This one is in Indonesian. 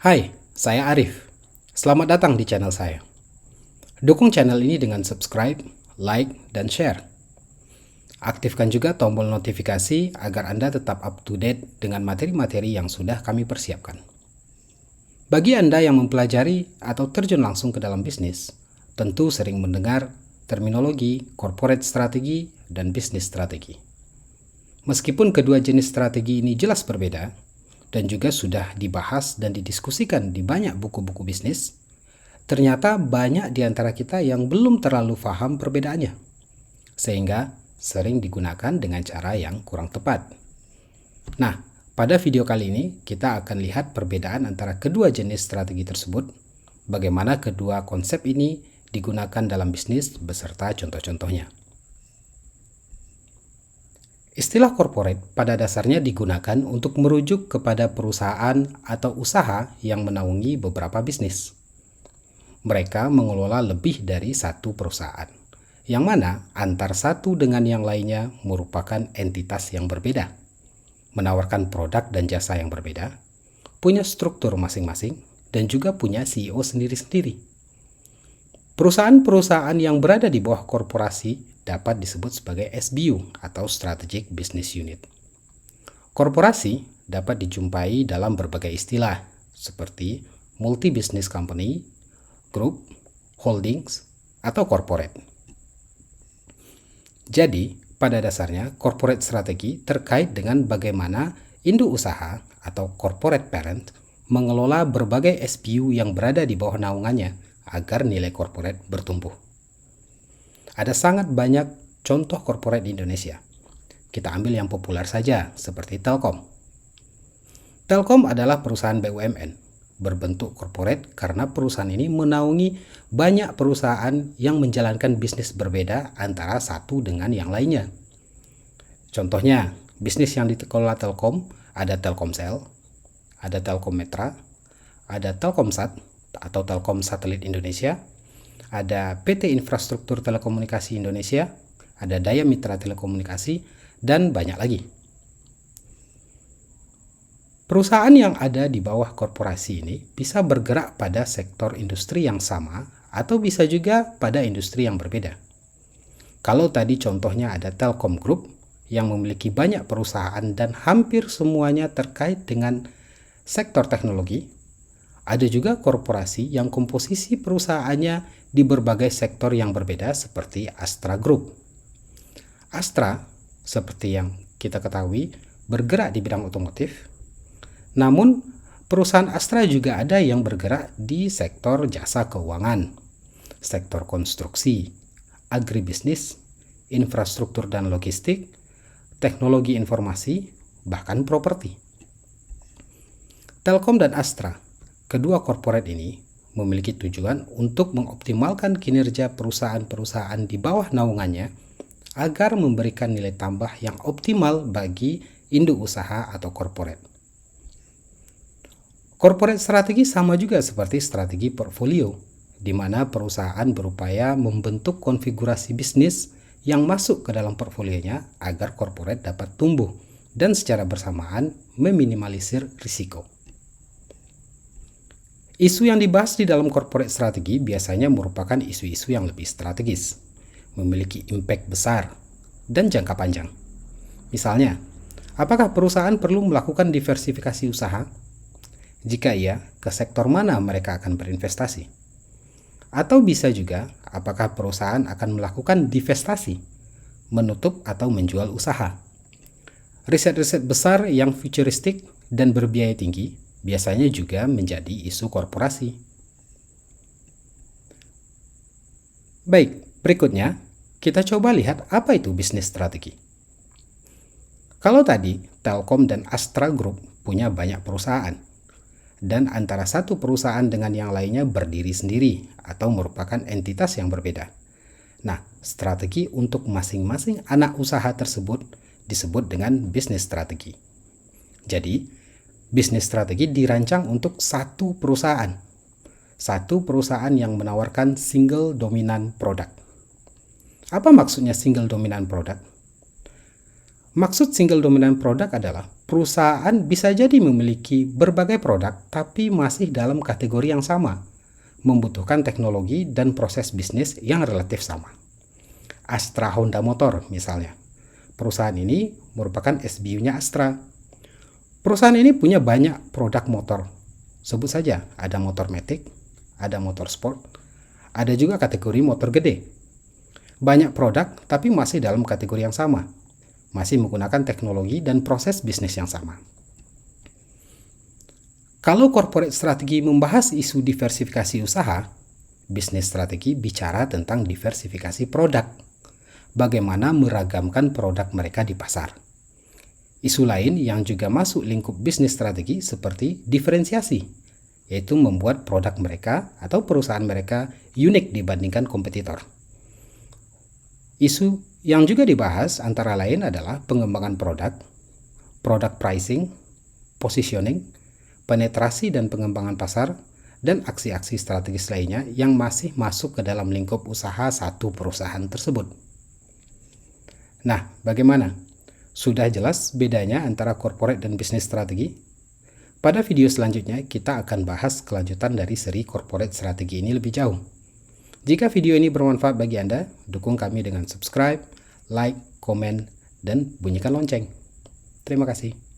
Hai, saya Arif. Selamat datang di channel saya. Dukung channel ini dengan subscribe, like, dan share. Aktifkan juga tombol notifikasi agar Anda tetap up to date dengan materi-materi yang sudah kami persiapkan. Bagi Anda yang mempelajari atau terjun langsung ke dalam bisnis, tentu sering mendengar terminologi corporate strategi dan bisnis strategi. Meskipun kedua jenis strategi ini jelas berbeda, dan juga sudah dibahas dan didiskusikan di banyak buku-buku bisnis, ternyata banyak di antara kita yang belum terlalu paham perbedaannya, sehingga sering digunakan dengan cara yang kurang tepat. Nah, pada video kali ini kita akan lihat perbedaan antara kedua jenis strategi tersebut, bagaimana kedua konsep ini digunakan dalam bisnis beserta contoh-contohnya. Istilah corporate pada dasarnya digunakan untuk merujuk kepada perusahaan atau usaha yang menaungi beberapa bisnis. Mereka mengelola lebih dari satu perusahaan, yang mana antar satu dengan yang lainnya merupakan entitas yang berbeda, menawarkan produk dan jasa yang berbeda, punya struktur masing-masing, dan juga punya CEO sendiri-sendiri. Perusahaan-perusahaan yang berada di bawah korporasi dapat disebut sebagai SBU atau Strategic Business Unit. Korporasi dapat dijumpai dalam berbagai istilah seperti multi-business company, group, holdings, atau corporate. Jadi, pada dasarnya corporate strategi terkait dengan bagaimana induk usaha atau corporate parent mengelola berbagai SBU yang berada di bawah naungannya agar nilai corporate bertumbuh. Ada sangat banyak contoh corporate di Indonesia. Kita ambil yang populer saja, seperti Telkom. Telkom adalah perusahaan BUMN, berbentuk corporate karena perusahaan ini menaungi banyak perusahaan yang menjalankan bisnis berbeda antara satu dengan yang lainnya. Contohnya, bisnis yang dikelola Telkom ada Telkomsel, ada Telkommetra, ada Telkomsat atau Telkom Satelit Indonesia, ada PT Infrastruktur Telekomunikasi Indonesia, ada Daya Mitra Telekomunikasi, dan banyak lagi. Perusahaan yang ada di bawah korporasi ini bisa bergerak pada sektor industri yang sama atau bisa juga pada industri yang berbeda. Kalau tadi contohnya ada Telkom Group yang memiliki banyak perusahaan dan hampir semuanya terkait dengan sektor teknologi, ada juga korporasi yang komposisi perusahaannya di berbagai sektor yang berbeda seperti Astra Group. Astra, seperti yang kita ketahui, bergerak di bidang otomotif. Namun, perusahaan Astra juga ada yang bergerak di sektor jasa keuangan, sektor konstruksi, agribisnis, infrastruktur dan logistik, teknologi informasi, bahkan properti. Telkom dan Astra, kedua corporate ini memiliki tujuan untuk mengoptimalkan kinerja perusahaan-perusahaan di bawah naungannya agar memberikan nilai tambah yang optimal bagi induk usaha atau corporate. Corporate strategi sama juga seperti strategi portfolio, di mana perusahaan berupaya membentuk konfigurasi bisnis yang masuk ke dalam portfolionya agar corporate dapat tumbuh dan secara bersamaan meminimalisir risiko. Isu yang dibahas di dalam corporate strategi biasanya merupakan isu-isu yang lebih strategis, memiliki impact besar, dan jangka panjang. Misalnya, apakah perusahaan perlu melakukan diversifikasi usaha? Jika iya, ke sektor mana mereka akan berinvestasi? Atau bisa juga, apakah perusahaan akan melakukan divestasi, menutup atau menjual usaha? Riset-riset besar yang futuristik dan berbiaya tinggi biasanya juga menjadi isu korporasi. Baik, berikutnya kita coba lihat apa itu bisnis strategi. Kalau tadi Telkom dan Astra Group punya banyak perusahaan, dan antara satu perusahaan dengan yang lainnya berdiri sendiri atau merupakan entitas yang berbeda. Nah, strategi untuk masing-masing anak usaha tersebut disebut dengan bisnis strategi. Jadi, bisnis strategi dirancang untuk satu perusahaan yang menawarkan single dominant product. Apa maksudnya single dominant product? Maksud single dominant product adalah perusahaan bisa jadi memiliki berbagai produk tapi masih dalam kategori yang sama, membutuhkan teknologi dan proses bisnis yang relatif sama. Astra Honda Motor misalnya. Perusahaan ini merupakan SBU-nya Astra. Perusahaan ini punya banyak produk motor. Sebut saja, ada motor matic, ada motor sport, ada juga kategori motor gede. Banyak produk tapi masih dalam kategori yang sama, masih menggunakan teknologi dan proses bisnis yang sama. Kalau corporate strategi membahas isu diversifikasi usaha, bisnis strategi bicara tentang diversifikasi produk. Bagaimana meragamkan produk mereka di pasar. Isu lain yang juga masuk lingkup bisnis strategi seperti diferensiasi, yaitu membuat produk mereka atau perusahaan mereka unik dibandingkan kompetitor. Isu yang juga dibahas antara lain adalah pengembangan produk, product pricing, positioning, penetrasi dan pengembangan pasar, dan aksi-aksi strategis lainnya yang masih masuk ke dalam lingkup usaha satu perusahaan tersebut. Nah, bagaimana? Sudah jelas bedanya antara corporate dan bisnis strategi? Pada video selanjutnya, kita akan bahas kelanjutan dari seri corporate strategi ini lebih jauh. Jika video ini bermanfaat bagi Anda, dukung kami dengan subscribe, like, komen, dan bunyikan lonceng. Terima kasih.